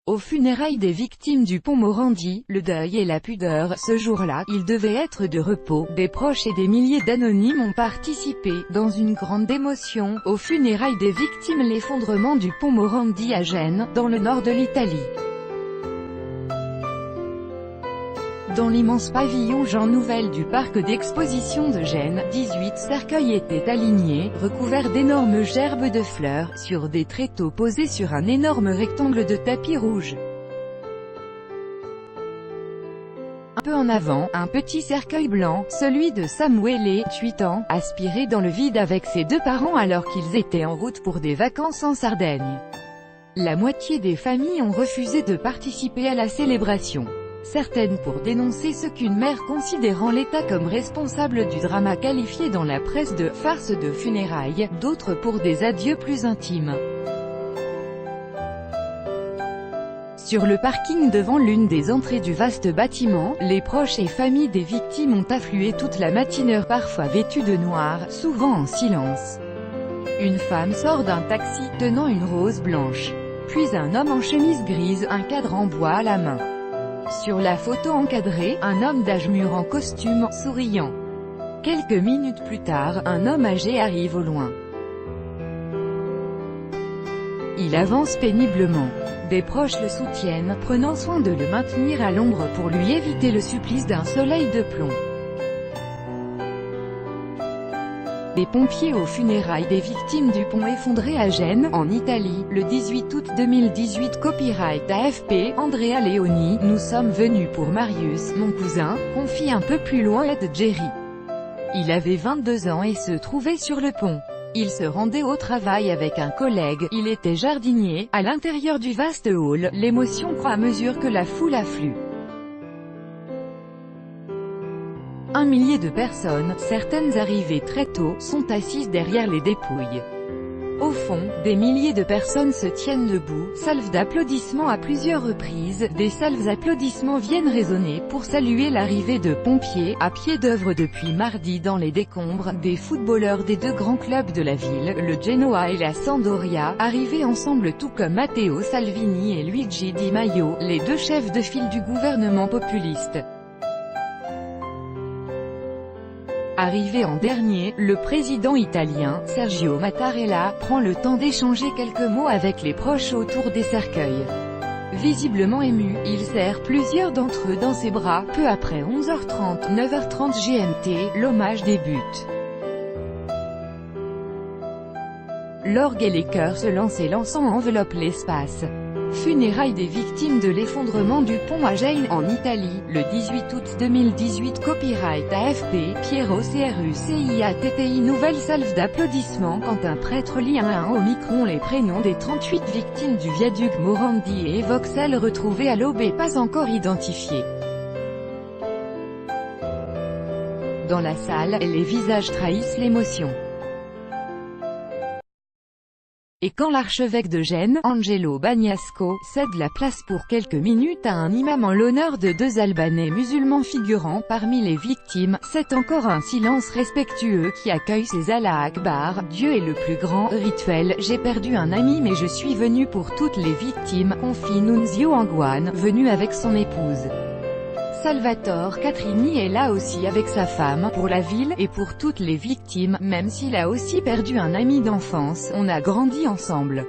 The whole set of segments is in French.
Aux funérailles des victimes du pont Morandi, le deuil et la pudeur, ce jour-là, il devait être de repos. Des proches et des milliers d'anonymes ont participé, dans une grande émotion, aux funérailles des victimes l'effondrement du pont Morandi à Gênes, dans le nord de l'Italie. Dans l'immense pavillon Jean Nouvel du parc d'exposition de Gênes, 18 cercueils étaient alignés, recouverts d'énormes gerbes de fleurs, sur des tréteaux posés sur un énorme rectangle de tapis rouge. Un peu en avant, un petit cercueil blanc, celui de Samuele, 8 ans, aspiré dans le vide avec ses deux parents alors qu'ils étaient en route pour des vacances en Sardaigne. La moitié des familles ont refusé de participer à la célébration. Certaines pour dénoncer ce qu'une mère considérant l'État comme responsable du drame a qualifié dans la presse de « farce de funérailles », d'autres pour des adieux plus intimes. Sur le parking devant l'une des entrées du vaste bâtiment, les proches et familles des victimes ont afflué toute la matinée, parfois vêtues de noir, souvent en silence. Une femme sort d'un taxi, tenant une rose blanche. Puis un homme en chemise grise, un cadre en bois à la main. Sur la photo encadrée, un homme d'âge mûr en costume, souriant. Quelques minutes plus tard, un homme âgé arrive au loin. Il avance péniblement. Des proches le soutiennent, prenant soin de le maintenir à l'ombre pour lui éviter le supplice d'un soleil de plomb. Des pompiers aux funérailles des victimes du pont effondré à Gênes, en Italie, le 18 août 2018. Copyright AFP, Andrea Leoni. Nous sommes venus pour Marius, mon cousin, confie un peu plus loin Ed Jerry. Il avait 22 ans et se trouvait sur le pont. Il se rendait au travail avec un collègue, il était jardinier. À l'intérieur du vaste hall, l'émotion croît à mesure que la foule afflue. Un millier de personnes, certaines arrivées très tôt, sont assises derrière les dépouilles. Au fond, des milliers de personnes se tiennent debout, salves d'applaudissements à plusieurs reprises. Des salves applaudissements viennent résonner pour saluer l'arrivée de pompiers, à pied d'œuvre depuis mardi dans les décombres, des footballeurs des deux grands clubs de la ville, le Genoa et la Sampdoria, arrivés ensemble tout comme Matteo Salvini et Luigi Di Maio, les deux chefs de file du gouvernement populiste. Arrivé en dernier, le président italien, Sergio Mattarella, prend le temps d'échanger quelques mots avec les proches autour des cercueils. Visiblement ému, il serre plusieurs d'entre eux dans ses bras. Peu après 11h30, 9h30 GMT, l'hommage débute. L'orgue et les chœurs se lancent et l'encens enveloppe l'espace. Funérailles des victimes de l'effondrement du pont à Gênes, en Italie, le 18 août 2018. Copyright AFP, Piero CRUCIATTI. Nouvelle salve d'applaudissements quand un prêtre lit un à un au micron les prénoms des 38 victimes du viaduc Morandi et évoque celles retrouvées à l'aube et pas encore identifiées. Dans la salle, les visages trahissent l'émotion. Et quand l'archevêque de Gênes, Angelo Bagnasco, cède la place pour quelques minutes à un imam en l'honneur de deux Albanais musulmans figurant parmi les victimes, c'est encore un silence respectueux qui accueille ces Allah Akbar, Dieu est le plus grand, rituel. J'ai perdu un ami mais je suis venu pour toutes les victimes, confie Nunzio Anguane, venu avec son épouse. Salvatore Catrini est là aussi avec sa femme, pour la ville, et pour toutes les victimes, même s'il a aussi perdu un ami d'enfance, on a grandi ensemble.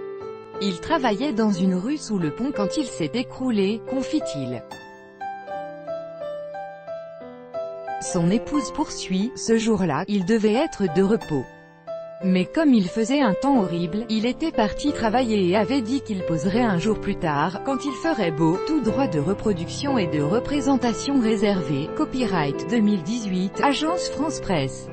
Il travaillait dans une rue sous le pont quand il s'est écroulé, confie-t-il. Son épouse poursuit, ce jour-là, il devait être de repos. Mais comme il faisait un temps horrible, il était parti travailler et avait dit qu'il poserait un jour plus tard, quand il ferait beau. Tout droit de reproduction et de représentation réservé. Copyright 2018, Agence France Presse.